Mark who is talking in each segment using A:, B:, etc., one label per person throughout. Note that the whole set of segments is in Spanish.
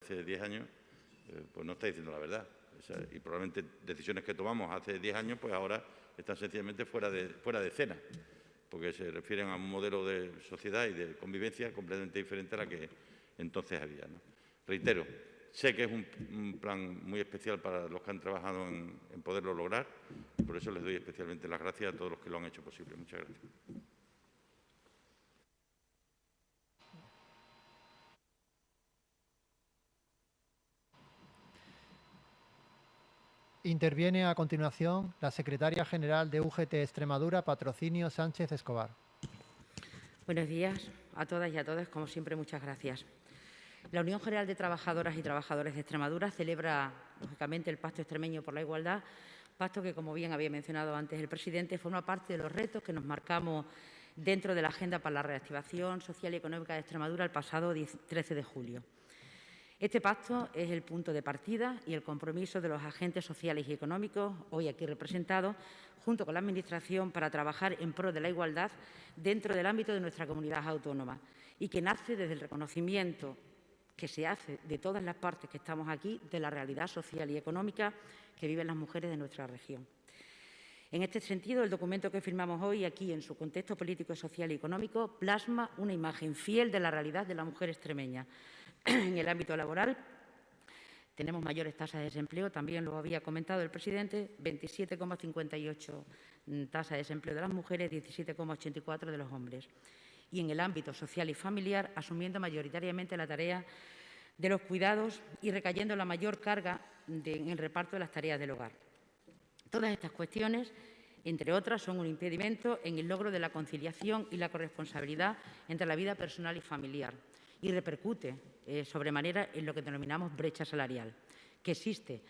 A: hace 10 años, pues no está diciendo la verdad. Y probablemente decisiones que tomamos hace 10 años, pues ahora están sencillamente fuera de escena, porque se refieren a un modelo de sociedad y de convivencia completamente diferente a la que entonces había, ¿no? Reitero, sé que es un plan muy especial para los que han trabajado en poderlo lograr, y por eso les doy especialmente las gracias a todos los que lo han hecho posible. Muchas gracias.
B: Interviene a continuación la secretaria general de UGT Extremadura, Patrocinio Sánchez Escobar.
C: Buenos días a todas y a todos. Como siempre, muchas gracias. La Unión General de Trabajadoras y Trabajadores de Extremadura celebra, lógicamente, el Pacto Extremeño por la Igualdad, pacto que, como bien había mencionado antes el presidente, forma parte de los retos que nos marcamos dentro de la Agenda para la Reactivación Social y Económica de Extremadura el pasado 13 de julio. Este pacto es el punto de partida y el compromiso de los agentes sociales y económicos, hoy aquí representados, junto con la Administración, para trabajar en pro de la igualdad dentro del ámbito de nuestra comunidad autónoma y que nace desde el reconocimiento que se hace de todas las partes que estamos aquí de la realidad social y económica que viven las mujeres de nuestra región. En este sentido, el documento que firmamos hoy aquí, en su contexto político, social y económico, plasma una imagen fiel de la realidad de la mujer extremeña. En el ámbito laboral tenemos mayores tasas de desempleo, también lo había comentado el presidente, 27,58 tasa de desempleo de las mujeres, 17,84 de los hombres. Y en el ámbito social y familiar, asumiendo mayoritariamente la tarea de los cuidados y recayendo la mayor carga en el reparto de las tareas del hogar. Todas estas cuestiones, entre otras, son un impedimento en el logro de la conciliación y la corresponsabilidad entre la vida personal y familiar y repercute sobremanera en lo que denominamos brecha salarial, que existe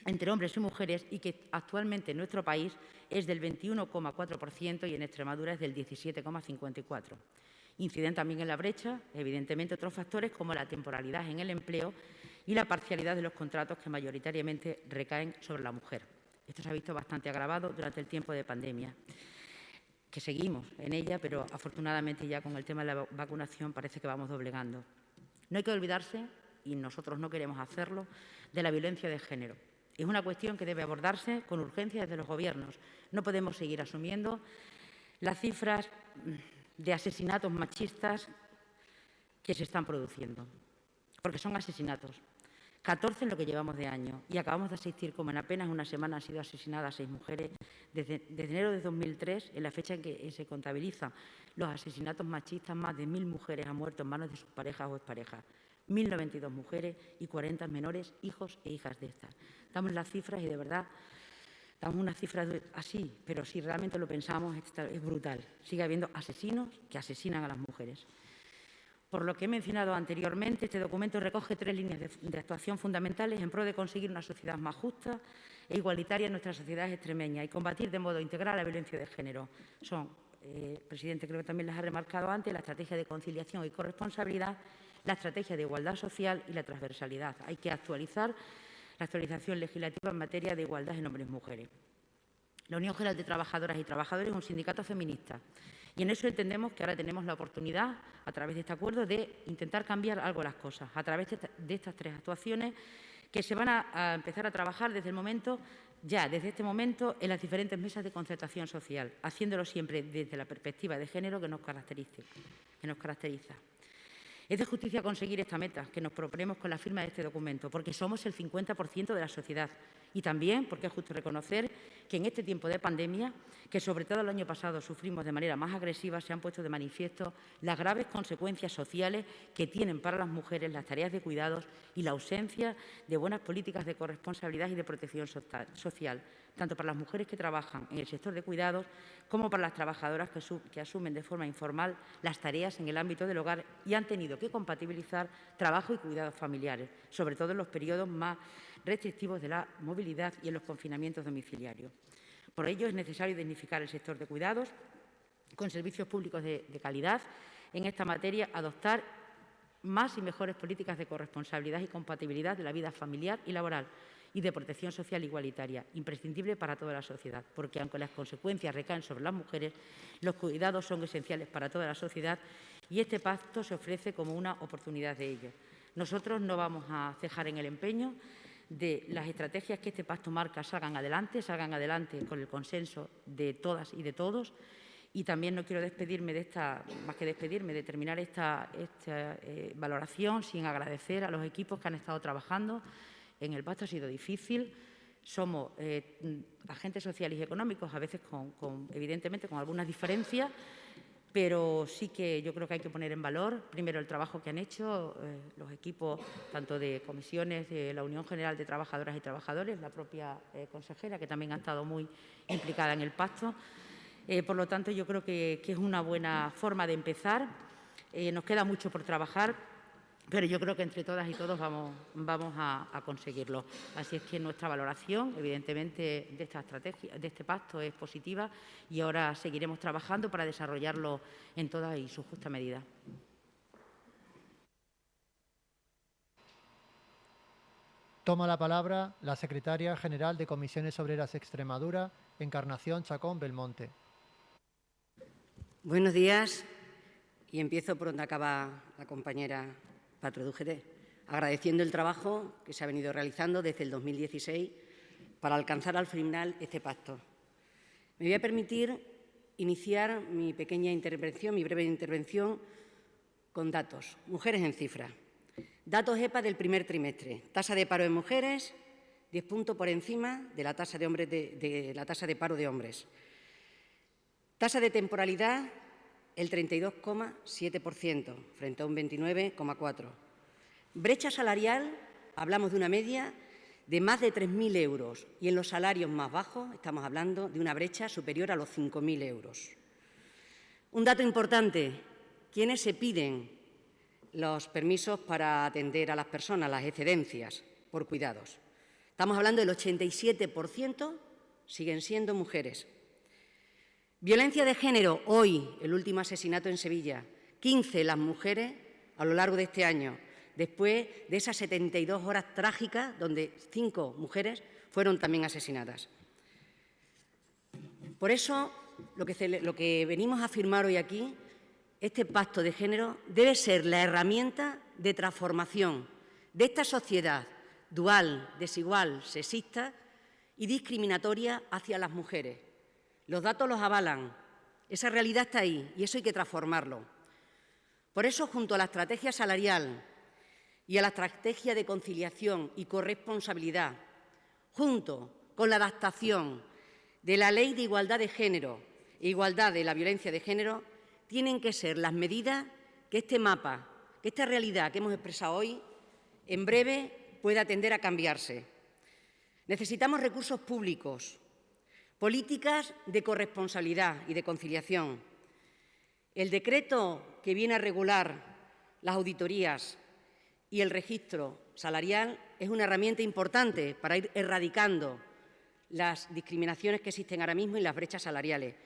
C: entre hombres y mujeres y que actualmente en nuestro país es del 21,4% y en Extremadura es del 17,54%. Inciden también en la brecha, evidentemente, otros factores como la temporalidad en el empleo y la parcialidad de los contratos que mayoritariamente recaen sobre la mujer. Esto se ha visto bastante agravado durante el tiempo de pandemia, que seguimos en ella, pero afortunadamente ya con el tema de la vacunación parece que vamos doblegando. No hay que olvidarse, y nosotros no queremos hacerlo, de la violencia de género. Es una cuestión que debe abordarse con urgencia desde los gobiernos. No podemos seguir asumiendo las cifras de asesinatos machistas que se están produciendo, porque son asesinatos. 14 en lo que llevamos de año y acabamos de asistir como en apenas una semana han sido asesinadas 6 mujeres desde enero de 2003, en la fecha en que se contabilizan los asesinatos machistas, más de 1.000 mujeres han muerto en manos de sus parejas o exparejas, 1.092 mujeres y 40 menores, hijos e hijas de estas. Damos las cifras y de verdad damos unas cifras así, pero si realmente lo pensamos es brutal. Sigue habiendo asesinos que asesinan a las mujeres. Por lo que he mencionado anteriormente, este documento recoge 3 líneas de actuación fundamentales en pro de conseguir una sociedad más justa e igualitaria en nuestra sociedad extremeña y combatir de modo integral la violencia de género. Son, el presidente creo que también las ha remarcado antes, la estrategia de conciliación y corresponsabilidad, la estrategia de igualdad social y la transversalidad. Hay que actualizar la actualización legislativa en materia de igualdad en hombres y mujeres. La Unión General de Trabajadoras y Trabajadores es un sindicato feminista. Y en eso entendemos que ahora tenemos la oportunidad, a través de este acuerdo, de intentar cambiar algo las cosas, a través de estas 3 actuaciones que se van a empezar a trabajar desde este momento, en las diferentes mesas de concertación social, haciéndolo siempre desde la perspectiva de género que nos caracteriza. Es de justicia conseguir esta meta que nos proponemos con la firma de este documento, porque somos el 50% de la sociedad. Y también porque es justo reconocer que en este tiempo de pandemia, que sobre todo el año pasado sufrimos de manera más agresiva, se han puesto de manifiesto las graves consecuencias sociales que tienen para las mujeres las tareas de cuidados y la ausencia de buenas políticas de corresponsabilidad y de protección social, tanto para las mujeres que trabajan en el sector de cuidados como para las trabajadoras que asumen de forma informal las tareas en el ámbito del hogar y han tenido que compatibilizar trabajo y cuidados familiares, sobre todo en los periodos más restrictivos de la movilidad y en los confinamientos domiciliarios. Por ello, es necesario dignificar el sector de cuidados con servicios públicos de calidad. En esta materia, adoptar más y mejores políticas de corresponsabilidad y compatibilidad de la vida familiar y laboral y de protección social igualitaria, imprescindible para toda la sociedad, porque aunque las consecuencias recaen sobre las mujeres, los cuidados son esenciales para toda la sociedad y este pacto se ofrece como una oportunidad de ello. Nosotros no vamos a cejar en el empeño de las estrategias que este pacto marca salgan adelante con el consenso de todas y de todos. Y también no quiero despedirme de terminar esta valoración sin agradecer a los equipos que han estado trabajando. En el pacto ha sido difícil. Somos agentes sociales y económicos, a veces evidentemente con algunas diferencias, pero sí que yo creo que hay que poner en valor, primero, el trabajo que han hecho los equipos, tanto de comisiones de la Unión General de Trabajadoras y Trabajadores, la propia consejera, que también ha estado muy implicada en el pacto. Por lo tanto, yo creo que es una buena forma de empezar. Nos queda mucho por trabajar, pero yo creo que entre todas y todos vamos a conseguirlo. Así es que nuestra valoración, evidentemente, de esta estrategia, de este pacto es positiva y ahora seguiremos trabajando para desarrollarlo en toda y su justa medida.
B: Toma la palabra la secretaria general de Comisiones Obreras Extremadura, Encarnación Chacón Belmonte.
D: Buenos días y empiezo por donde acaba la compañera Patro de UGT, agradeciendo el trabajo que se ha venido realizando desde el 2016 para alcanzar al final este pacto. Me voy a permitir iniciar mi pequeña intervención, mi breve intervención, con datos. Mujeres en cifras. Datos EPA del primer trimestre. Tasa de paro de mujeres, 10 puntos por encima de la tasa de paro de hombres. Tasa de temporalidad, el 32,7%, frente a un 29,4%. Brecha salarial, hablamos de una media de más de 3.000 euros y en los salarios más bajos estamos hablando de una brecha superior a los 5.000 euros. Un dato importante, ¿quiénes se piden los permisos para atender a las personas, las excedencias por cuidados? Estamos hablando del 87% siguen siendo mujeres. Violencia de género, hoy, el último asesinato en Sevilla, 15 las mujeres a lo largo de este año, después de esas 72 horas trágicas donde 5 mujeres fueron también asesinadas. Por eso, lo que venimos a afirmar hoy aquí, este pacto de género debe ser la herramienta de transformación de esta sociedad dual, desigual, sexista y discriminatoria hacia las mujeres. Los datos los avalan, esa realidad está ahí y eso hay que transformarlo. Por eso, junto a la estrategia salarial y a la estrategia de conciliación y corresponsabilidad, junto con la adaptación de la Ley de Igualdad de Género e Igualdad de la Violencia de Género, tienen que ser las medidas que este mapa, que esta realidad que hemos expresado hoy, en breve pueda tender a cambiarse. Necesitamos recursos públicos, políticas de corresponsabilidad y de conciliación. El decreto que viene a regular las auditorías y el registro salarial es una herramienta importante para ir erradicando las discriminaciones que existen ahora mismo y las brechas salariales.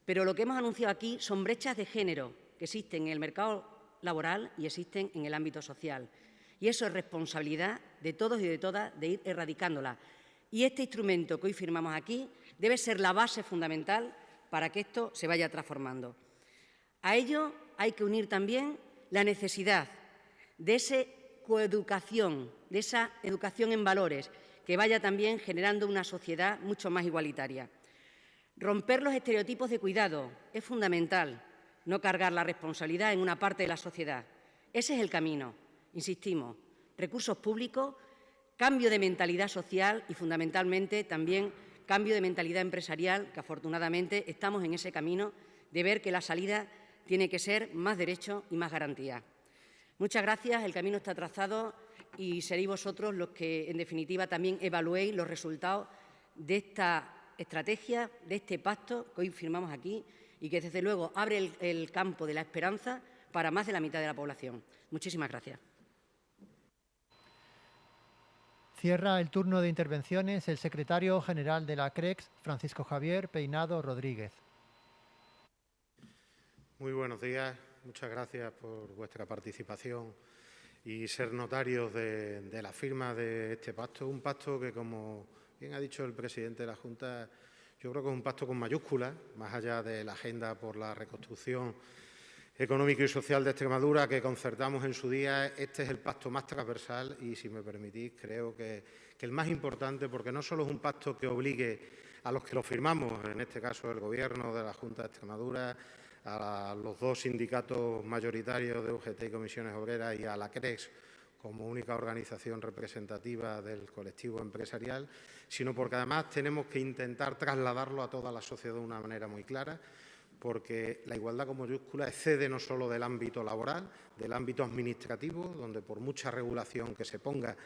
D: Pero lo que hemos anunciado aquí son brechas de género que existen en el mercado laboral y existen en el ámbito social. Y eso es responsabilidad de todos y de todas de ir erradicándolas. Y este instrumento que hoy firmamos aquí debe ser la base fundamental para que esto se vaya transformando. A ello hay que unir también la necesidad de esa coeducación, de esa educación en valores, que vaya también generando una sociedad mucho más igualitaria. Romper los estereotipos de cuidado es fundamental, no cargar la responsabilidad en una parte de la sociedad. Ese es el camino, insistimos, recursos públicos, cambio de mentalidad social y, fundamentalmente, también cambio de mentalidad empresarial, que afortunadamente estamos en ese camino de ver que la salida tiene que ser más derecho y más garantía. Muchas gracias, el camino está trazado y seréis vosotros los que, en definitiva, también evaluéis los resultados de esta estrategia, de este pacto que hoy firmamos aquí y que, desde luego, abre el campo de la esperanza para más de la mitad de la población. Muchísimas gracias.
B: Cierra el turno de intervenciones el secretario general de la CREX, Francisco Javier Peinado Rodríguez.
E: Muy buenos días, muchas gracias por vuestra participación y ser notarios de la firma de este pacto. Un pacto que, como bien ha dicho el presidente de la Junta, yo creo que es un pacto con mayúsculas, más allá de la agenda por la reconstrucción económica y social de Extremadura que concertamos en su día. Este es el pacto más transversal y, si me permitís, creo que el más importante, porque no solo es un pacto que obligue a los que lo firmamos, en este caso el Gobierno de la Junta de Extremadura, a los dos sindicatos mayoritarios de UGT y Comisiones Obreras y a la CREX como única organización representativa del colectivo empresarial, sino porque además tenemos que intentar trasladarlo a toda la sociedad de una manera muy clara, porque la igualdad con mayúscula excede no solo del ámbito laboral, del ámbito administrativo, donde por mucha regulación que se ponga,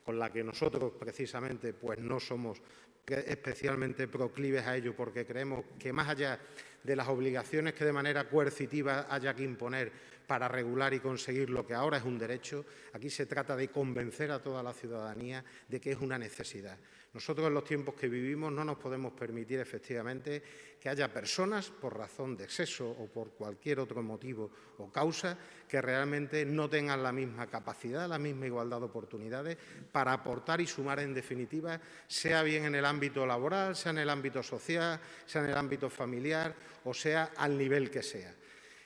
E: con la que nosotros precisamente pues no somos especialmente proclives a ello, porque creemos que más allá de las obligaciones que de manera coercitiva haya que imponer para regular y conseguir lo que ahora es un derecho, aquí se trata de convencer a toda la ciudadanía de que es una necesidad. Nosotros, en los tiempos que vivimos, no nos podemos permitir efectivamente que haya personas, por razón de sexo o por cualquier otro motivo o causa, que realmente no tengan la misma capacidad, la misma igualdad de oportunidades para aportar y sumar, en definitiva, sea bien en el ámbito laboral, sea en el ámbito social, sea en el ámbito familiar o sea al nivel que sea.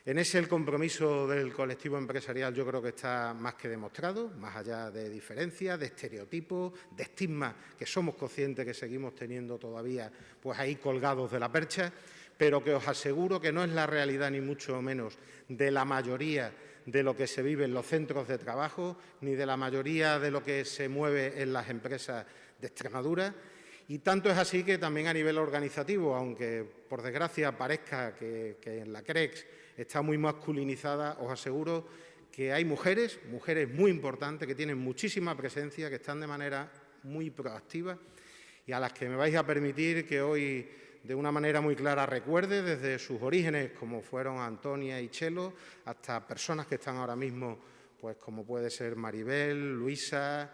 E: En ese el compromiso del colectivo empresarial yo creo que está más que demostrado, más allá de diferencias, de estereotipos, de estigmas que somos conscientes que seguimos teniendo todavía pues ahí colgados de la percha, pero que os aseguro que no es la realidad ni mucho menos de la mayoría de lo que se vive en los centros de trabajo, ni de la mayoría de lo que se mueve en las empresas de Extremadura. Y tanto es así que también a nivel organizativo, aunque por desgracia parezca que en la CREX está muy masculinizada, os aseguro que hay mujeres muy importantes, que tienen muchísima presencia, que están de manera muy proactiva y a las que me vais a permitir que hoy de una manera muy clara recuerde, desde sus orígenes, como fueron Antonia y Chelo, hasta personas que están ahora mismo, pues como puede ser Maribel, Luisa,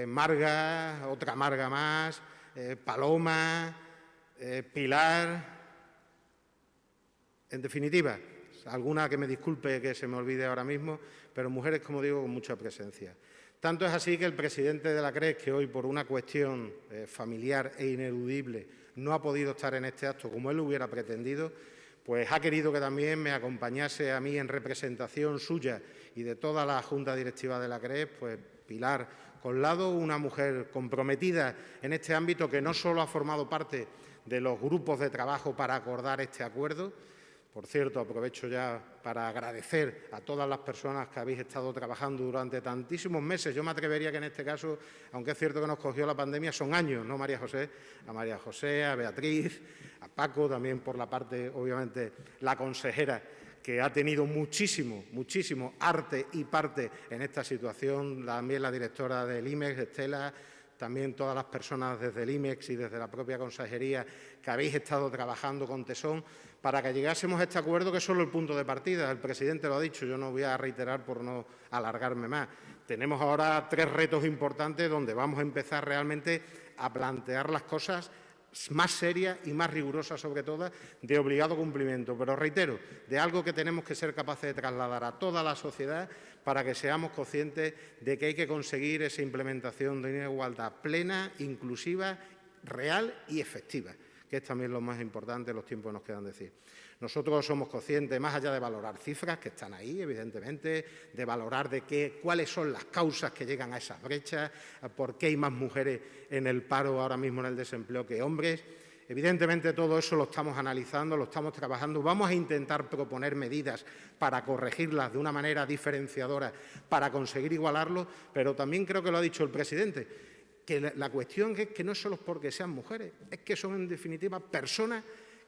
E: Marga, otra Marga más, Paloma, Pilar. En definitiva, alguna que me disculpe que se me olvide ahora mismo, pero mujeres, como digo, con mucha presencia. Tanto es así que el presidente de la CREX, que hoy por una cuestión familiar e ineludible no ha podido estar en este acto como él hubiera pretendido, pues ha querido que también me acompañase a mí en representación suya y de toda la Junta Directiva de la CREX, pues Pilar Collado, una mujer comprometida en este ámbito que no solo ha formado parte de los grupos de trabajo para acordar este acuerdo. Por cierto, aprovecho ya para agradecer a todas las personas que habéis estado trabajando durante tantísimos meses. Yo me atrevería que en este caso, aunque es cierto que nos cogió la pandemia, son años, ¿no, María José? A María José, a Beatriz, a Paco, también por la parte, obviamente, la consejera, que ha tenido muchísimo arte y parte en esta situación, también la directora del IMEX, Estela, también todas las personas desde el IMEX y desde la propia consejería que habéis estado trabajando con tesón para que llegásemos a este acuerdo, que es solo el punto de partida. El presidente lo ha dicho, yo no voy a reiterar por no alargarme más. Tenemos ahora 3 retos importantes donde vamos a empezar realmente a plantear las cosas más serias y más rigurosas, sobre todo, de obligado cumplimiento. Pero reitero, de algo que tenemos que ser capaces de trasladar a toda la sociedad para que seamos conscientes de que hay que conseguir esa implementación de una igualdad plena, inclusiva, real y efectiva, que es también lo más importante en los tiempos que nos quedan decir. Nosotros somos conscientes, más allá de valorar cifras que están ahí, evidentemente, de valorar cuáles son las causas que llegan a esas brechas, por qué hay más mujeres en el paro ahora mismo, en el desempleo, que hombres. Evidentemente, todo eso lo estamos analizando, lo estamos trabajando. Vamos a intentar proponer medidas para corregirlas de una manera diferenciadora, para conseguir igualarlo, pero también creo que lo ha dicho el presidente, que la cuestión es que no solo es porque sean mujeres, es que son, en definitiva, personas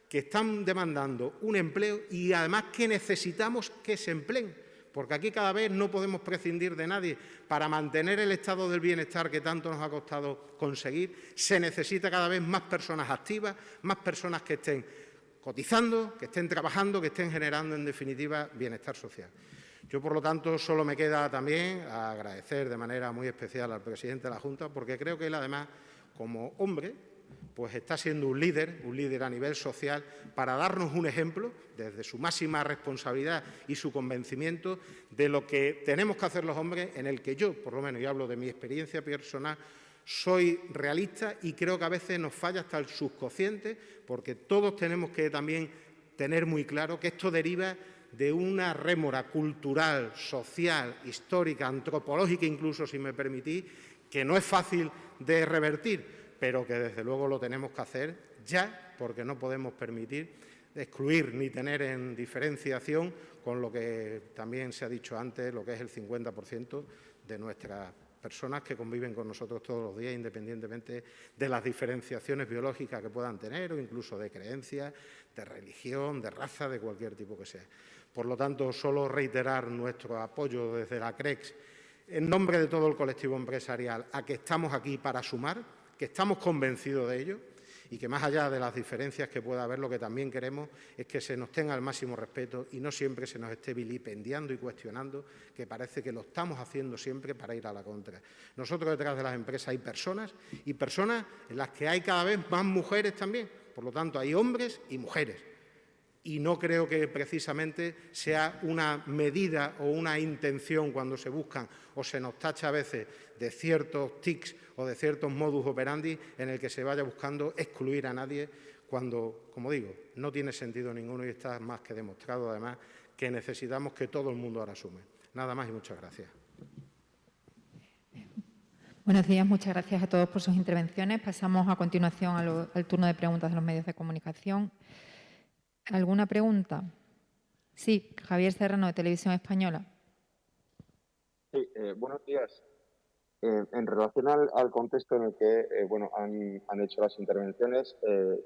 E: que están demandando un empleo y además que necesitamos que se empleen, porque aquí cada vez no podemos prescindir de nadie. Para mantener el estado del bienestar que tanto nos ha costado conseguir, se necesita cada vez más personas activas, más personas que estén cotizando, que estén trabajando, que estén generando, en definitiva, bienestar social. Yo, por lo tanto, solo me queda también agradecer de manera muy especial al presidente de la Junta, porque creo que él, además, como hombre, pues está siendo un líder a nivel social, para darnos un ejemplo, desde su máxima responsabilidad y su convencimiento, de lo que tenemos que hacer los hombres, en el que yo, por lo menos, y hablo de mi experiencia personal, soy realista y creo que a veces nos falla hasta el subconsciente, porque todos tenemos que también tener muy claro que esto deriva de una rémora cultural, social, histórica, antropológica incluso, si me permitís, que no es fácil de revertir, pero que desde luego lo tenemos que hacer ya, porque no podemos permitir excluir ni tener en diferenciación con lo que también se ha dicho antes, lo que es el 50% de nuestras personas que conviven con nosotros todos los días, independientemente de las diferenciaciones biológicas que puedan tener o incluso de creencias, de religión, de raza, de cualquier tipo que sea. Por lo tanto, solo reiterar nuestro apoyo desde la CREX en nombre de todo el colectivo empresarial a que estamos aquí para sumar, que estamos convencidos de ello y que más allá de las diferencias que pueda haber, lo que también queremos es que se nos tenga el máximo respeto y no siempre se nos esté vilipendiando y cuestionando, que parece que lo estamos haciendo siempre para ir a la contra. Nosotros detrás de las empresas hay personas y personas en las que hay cada vez más mujeres también. Por lo tanto, hay hombres y mujeres. Y no creo que precisamente sea una medida o una intención cuando se buscan o se nos tacha a veces de ciertos tics o de ciertos modus operandi en el que se vaya buscando excluir a nadie cuando, como digo, no tiene sentido ninguno y está más que demostrado además que necesitamos que todo el mundo ahora asume. Nada más y muchas gracias.
F: Buenos días, muchas gracias a todos por sus intervenciones. Pasamos a continuación al turno de preguntas de los medios de comunicación. ¿Alguna pregunta? Sí, Javier Serrano, de Televisión Española.
G: Sí, buenos días. En relación al contexto en el que han hecho las intervenciones,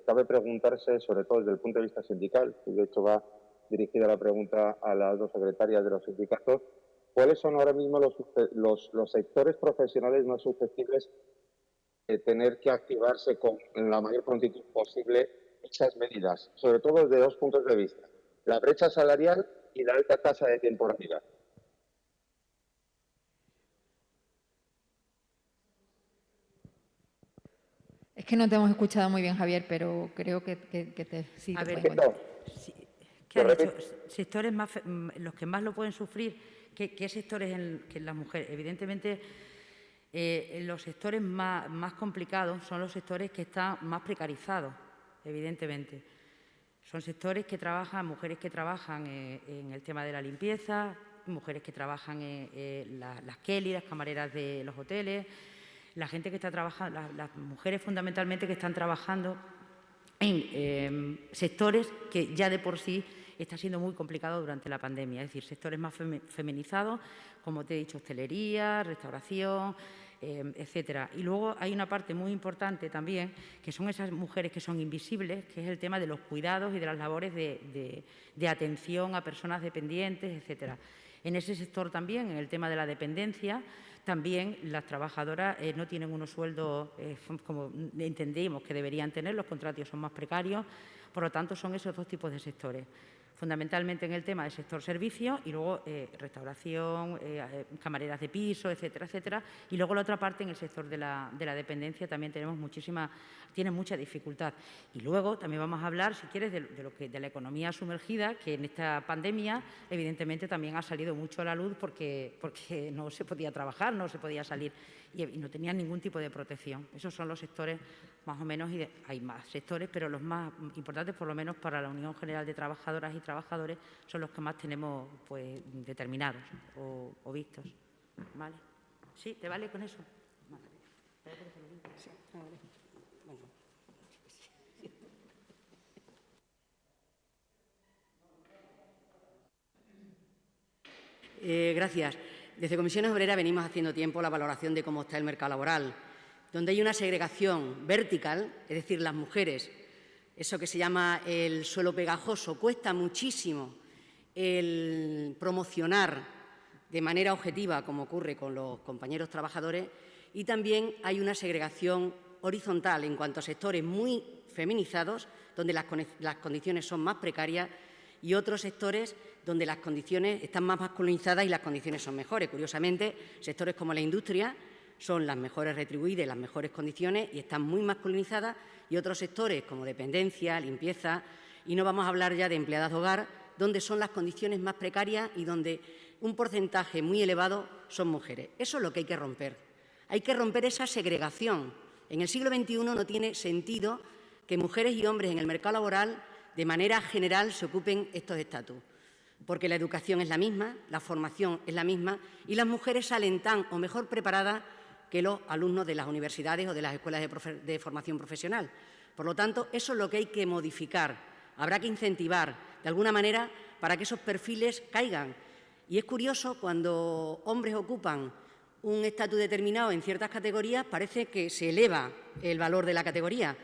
G: cabe preguntarse, sobre todo desde el punto de vista sindical, y de hecho va dirigida la pregunta a las dos secretarias de los sindicatos, ¿cuáles son ahora mismo los sectores profesionales más susceptibles de tener que activarse con la mayor prontitud posible esas medidas, sobre todo desde dos puntos de vista, la brecha salarial y la alta tasa de temporalidad?
F: Es que no te hemos escuchado muy bien, Javier, pero creo que sí.
C: A ver,
F: sí.
C: ¿qué ha dicho? Sectores más, los que más lo pueden sufrir, ¿qué sectores que las mujeres? Evidentemente, los sectores más complicados son los sectores que están más precarizados, evidentemente. Son sectores que trabajan, mujeres que trabajan en el tema de la limpieza, mujeres que trabajan en las Kelly, las camareras de los hoteles, la gente que está trabajando, las mujeres fundamentalmente que están trabajando en sectores que ya de por sí está siendo muy complicado durante la pandemia, es decir, sectores más feminizados, como te he dicho, hostelería, restauración, etcétera. Y luego hay una parte muy importante también, que son esas mujeres que son invisibles, que es el tema de los cuidados y de las labores de atención a personas dependientes, etcétera. En ese sector también, en el tema de la dependencia, también las trabajadoras no tienen unos sueldos como entendemos que deberían tener, los contratos son más precarios, por lo tanto son esos dos tipos de sectores. Fundamentalmente en el tema del sector servicios y luego restauración, camareras de piso, etcétera, etcétera. Y luego la otra parte, en el sector de la dependencia, también tenemos tiene mucha dificultad. Y luego también vamos a hablar, si quieres, de la economía sumergida, que en esta pandemia evidentemente también ha salido mucho a la luz porque no se podía trabajar, no se podía salir y no tenían ningún tipo de protección. Esos son los sectores más o menos, y hay más sectores, pero los más importantes, por lo menos para la Unión General de Trabajadoras y Trabajadores, son los que más tenemos pues determinados o vistos. ¿Vale? ¿Sí? ¿Te vale con eso? Vale.
D: Sí, vale. Bueno. Gracias. Desde Comisiones Obreras venimos haciendo tiempo la valoración de cómo está el mercado laboral, donde hay una segregación vertical, es decir, las mujeres, eso que se llama el suelo pegajoso, cuesta muchísimo el promocionar de manera objetiva, como ocurre con los compañeros trabajadores, y también hay una segregación horizontal en cuanto a sectores muy feminizados, donde las condiciones son más precarias, y otros sectores donde las condiciones están más masculinizadas y las condiciones son mejores. Curiosamente, sectores como la industria, son las mejores retribuidas y las mejores condiciones y están muy masculinizadas, y otros sectores como dependencia, limpieza, y no vamos a hablar ya de empleadas de hogar, donde son las condiciones más precarias y donde un porcentaje muy elevado son mujeres. Eso es lo que hay que romper. Hay que romper esa segregación. En el siglo XXI no tiene sentido que mujeres y hombres en el mercado laboral de manera general se ocupen estos estatus, porque la educación es la misma, la formación es la misma y las mujeres salen tan o mejor preparadas que los alumnos de las universidades o de las escuelas de formación profesional. Por lo tanto, eso es lo que hay que modificar. Habrá que incentivar de alguna manera para que esos perfiles caigan. Y es curioso, cuando hombres ocupan un estatus determinado en ciertas categorías, parece que se eleva el valor de la categoría.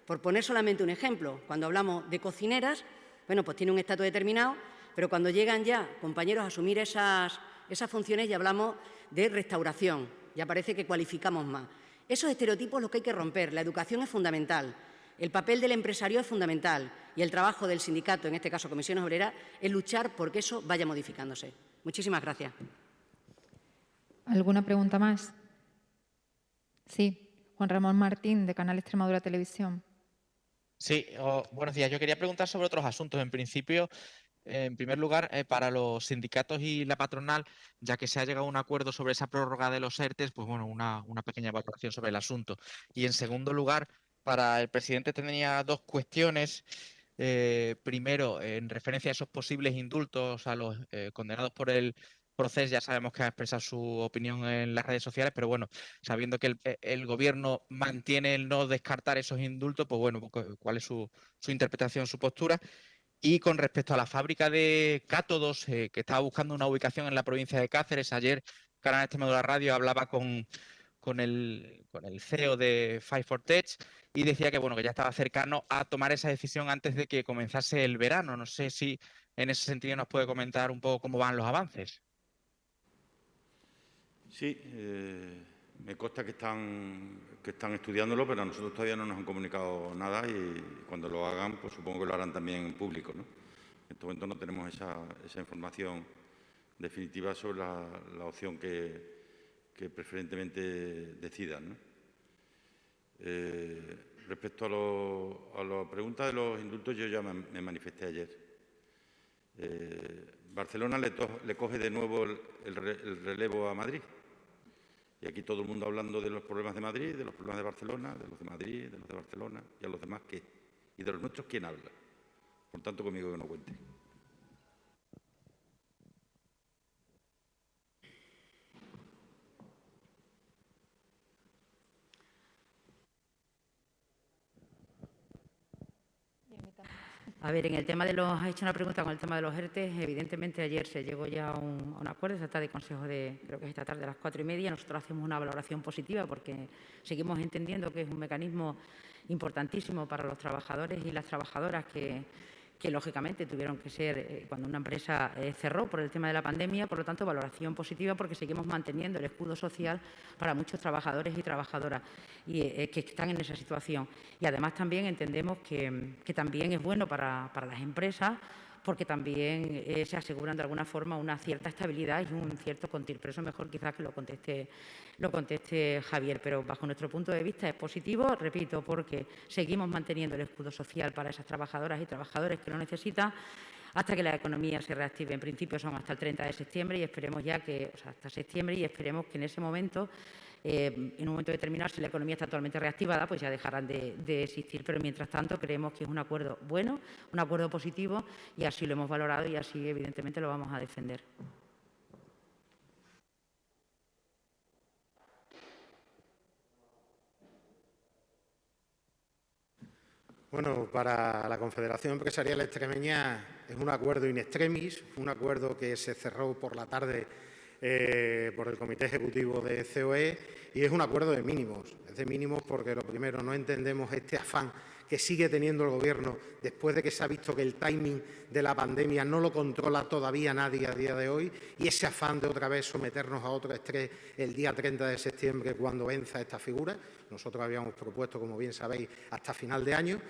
D: Por poner solamente un ejemplo, cuando hablamos de cocineras, bueno, pues tiene un estatus determinado, pero cuando llegan ya compañeros a asumir esas funciones ya hablamos de restauración, ya parece que cualificamos más. Esos estereotipos los que hay que romper. La educación es fundamental, el papel del empresario es fundamental y el trabajo del sindicato, en este caso Comisiones Obreras, es luchar porque eso vaya modificándose. Muchísimas gracias.
F: ¿Alguna pregunta más? Sí, Juan Ramón Martín, de Canal Extremadura Televisión.
H: Sí, buenos días. Yo quería preguntar sobre otros asuntos. En principio, en primer lugar, para los sindicatos y la patronal, ya que se ha llegado a un acuerdo sobre esa prórroga de los ERTE, pues bueno, una pequeña valoración sobre el asunto. Y en segundo lugar, para el presidente tenía dos cuestiones. Primero, en referencia a esos posibles indultos a los condenados por el proceso, ya sabemos que ha expresado su opinión en las redes sociales, pero bueno, sabiendo que el Gobierno mantiene el no descartar esos indultos, pues bueno, ¿cuál es su interpretación, su postura? Y con respecto a la fábrica de cátodos, que estaba buscando una ubicación en la provincia de Cáceres, ayer Canal Extremadura Radio hablaba con el CEO de Five for Tech y decía que bueno, que ya estaba cercano a tomar esa decisión antes de que comenzase el verano. No sé si en ese sentido nos puede comentar un poco cómo van los avances.
A: Sí, me consta que están estudiándolo, pero a nosotros todavía no nos han comunicado nada y cuando lo hagan, pues supongo que lo harán también en público, ¿no? En este momento no tenemos esa información definitiva sobre la opción que preferentemente decidan, ¿no? Respecto a la pregunta de los indultos, yo ya me manifesté ayer. Barcelona le coge de nuevo el relevo a Madrid. Y aquí todo el mundo hablando de los problemas de Madrid, de los problemas de Barcelona, de los de Madrid, de los de Barcelona, y a los demás ¿qué? Y de los nuestros ¿quién habla? Por tanto, conmigo que no cuente.
C: A ver, en el tema de los... Has hecho una pregunta con el tema de los ERTE. Evidentemente, ayer se llegó ya a un acuerdo, se trata de consejo creo que es esta tarde a las 4:30. Nosotros hacemos una valoración positiva porque seguimos entendiendo que es un mecanismo importantísimo para los trabajadores y las trabajadoras que lógicamente tuvieron que ser cuando una empresa cerró por el tema de la pandemia. Por lo tanto, valoración positiva porque seguimos manteniendo el escudo social para muchos trabajadores y trabajadoras que están en esa situación. Y además también entendemos que también es bueno para las empresas porque también se aseguran de alguna forma una cierta estabilidad y un cierto continuo. Pero eso mejor quizás que lo conteste Javier, pero bajo nuestro punto de vista es positivo, repito, porque seguimos manteniendo el escudo social para esas trabajadoras y trabajadores que lo necesitan hasta que la economía se reactive. En principio son hasta el 30 de septiembre y esperemos hasta septiembre y esperemos que en ese momento, en un momento determinado, si la economía está totalmente reactivada, pues ya dejarán de existir. Pero mientras tanto creemos que es un acuerdo bueno, un acuerdo positivo y así lo hemos valorado y así evidentemente lo vamos a defender.
E: Bueno, para la Confederación Empresarial Extremeña es un acuerdo in extremis, un acuerdo que se cerró por la tarde por el Comité Ejecutivo de COE y es un acuerdo de mínimos. Es de mínimos porque, lo primero, no entendemos este afán que sigue teniendo el Gobierno después de que se ha visto que el timing de la pandemia no lo controla todavía nadie a día de hoy y ese afán de otra vez someternos a otro estrés el día 30 de septiembre cuando venza esta figura. Nosotros habíamos propuesto, como bien sabéis, hasta final de año.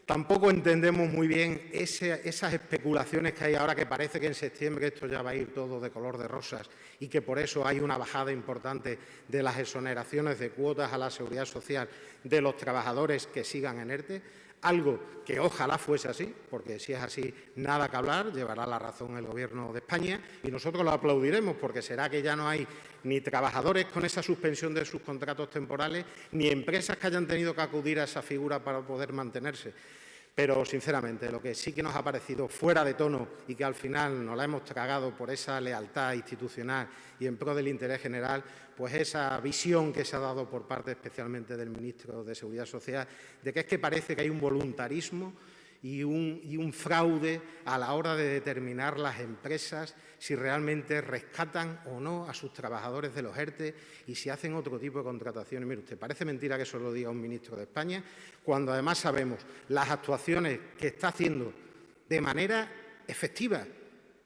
E: Tampoco entendemos muy bien esas especulaciones que hay ahora, que parece que en septiembre esto ya va a ir todo de color de rosas y que por eso hay una bajada importante de las exoneraciones de cuotas a la seguridad social de los trabajadores que sigan en ERTE. Algo que ojalá fuese así, porque si es así, nada que hablar, llevará la razón el Gobierno de España y nosotros lo aplaudiremos, porque será que ya no hay ni trabajadores con esa suspensión de sus contratos temporales, ni empresas que hayan tenido que acudir a esa figura para poder mantenerse. Pero, sinceramente, lo que sí que nos ha parecido fuera de tono y que al final nos la hemos tragado por esa lealtad institucional y en pro del interés general, pues esa visión que se ha dado por parte especialmente del ministro de Seguridad Social, de que es que parece que hay un voluntarismo y un fraude a la hora de determinar las empresas si realmente rescatan o no a sus trabajadores de los ERTE y si hacen otro tipo de contrataciones. Mire usted, parece mentira que eso lo diga un ministro de España, cuando además sabemos las actuaciones que está haciendo de manera efectiva.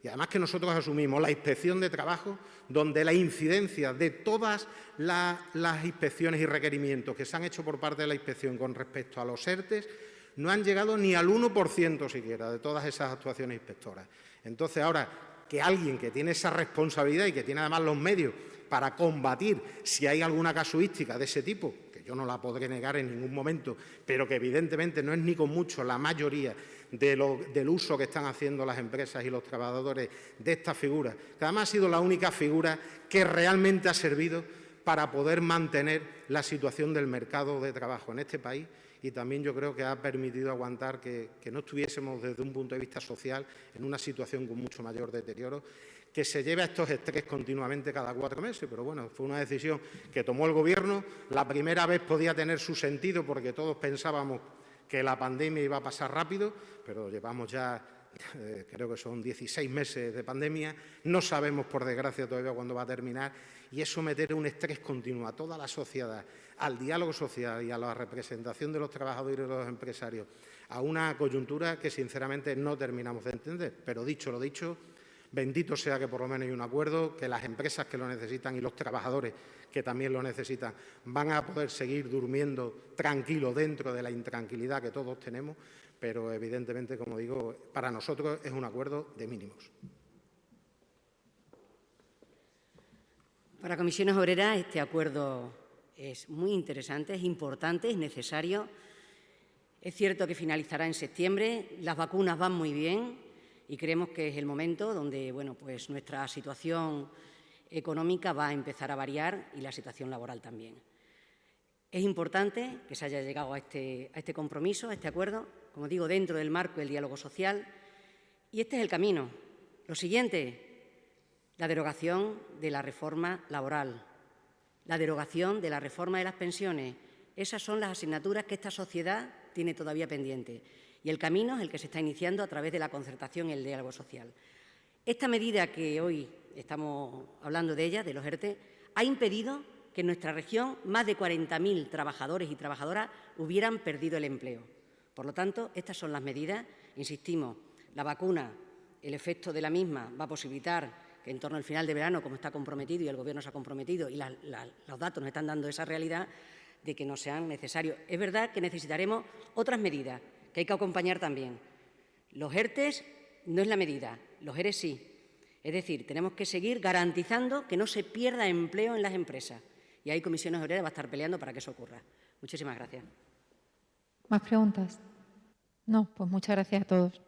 E: Y además que nosotros asumimos la inspección de trabajo, donde la incidencia de todas las inspecciones y requerimientos que se han hecho por parte de la inspección con respecto a los ERTE no han llegado ni al 1% siquiera de todas esas actuaciones inspectoras. Entonces, ahora que alguien que tiene esa responsabilidad y que tiene además los medios para combatir si hay alguna casuística de ese tipo, que yo no la podré negar en ningún momento, pero que evidentemente no es ni con mucho la mayoría del uso que están haciendo las empresas y los trabajadores de esta figura, que además ha sido la única figura que realmente ha servido para poder mantener la situación del mercado de trabajo en este país. Y también yo creo que ha permitido aguantar que no estuviésemos desde un punto de vista social en una situación con mucho mayor deterioro, que se lleve a estos estrés continuamente cada 4 meses. Pero bueno, fue una decisión que tomó el Gobierno. La primera vez podía tener su sentido porque todos pensábamos que la pandemia iba a pasar rápido, pero llevamos ya, creo que son 16 meses de pandemia, no sabemos, por desgracia, todavía cuándo va a terminar, y es someter un estrés continuo a toda la sociedad, al diálogo social y a la representación de los trabajadores y de los empresarios, a una coyuntura que, sinceramente, no terminamos de entender. Pero dicho lo dicho, bendito sea que por lo menos hay un acuerdo, que las empresas que lo necesitan y los trabajadores que también lo necesitan van a poder seguir durmiendo tranquilos dentro de la intranquilidad que todos tenemos, pero evidentemente, como digo, para nosotros es un acuerdo de mínimos.
D: Para Comisiones Obreras este acuerdo es muy interesante, es importante, es necesario. Es cierto que finalizará en septiembre, las vacunas van muy bien y creemos que es el momento donde pues nuestra situación económica va a empezar a variar y la situación laboral también. Es importante que se haya llegado a este compromiso, a este acuerdo, como digo, dentro del marco del diálogo social, y este es el camino. Lo siguiente, la derogación de la reforma laboral, la derogación de la reforma de las pensiones. Esas son las asignaturas que esta sociedad tiene todavía pendientes y el camino es el que se está iniciando a través de la concertación y el diálogo social. Esta medida que hoy estamos hablando de ella, de los ERTE, ha impedido que en nuestra región más de 40.000 trabajadores y trabajadoras hubieran perdido el empleo. Por lo tanto, estas son las medidas. Insistimos, la vacuna, el efecto de la misma va a posibilitar que en torno al final de verano, como está comprometido y el Gobierno se ha comprometido y los datos nos están dando esa realidad de que no sean necesarios. Es verdad que necesitaremos otras medidas que hay que acompañar también. Los ERTEs no es la medida, los ERE sí. Es decir, tenemos que seguir garantizando que no se pierda empleo en las empresas. Y ahí Comisiones Obreras va a estar peleando para que eso ocurra. Muchísimas gracias.
F: ¿Más preguntas? No, pues muchas gracias a todos.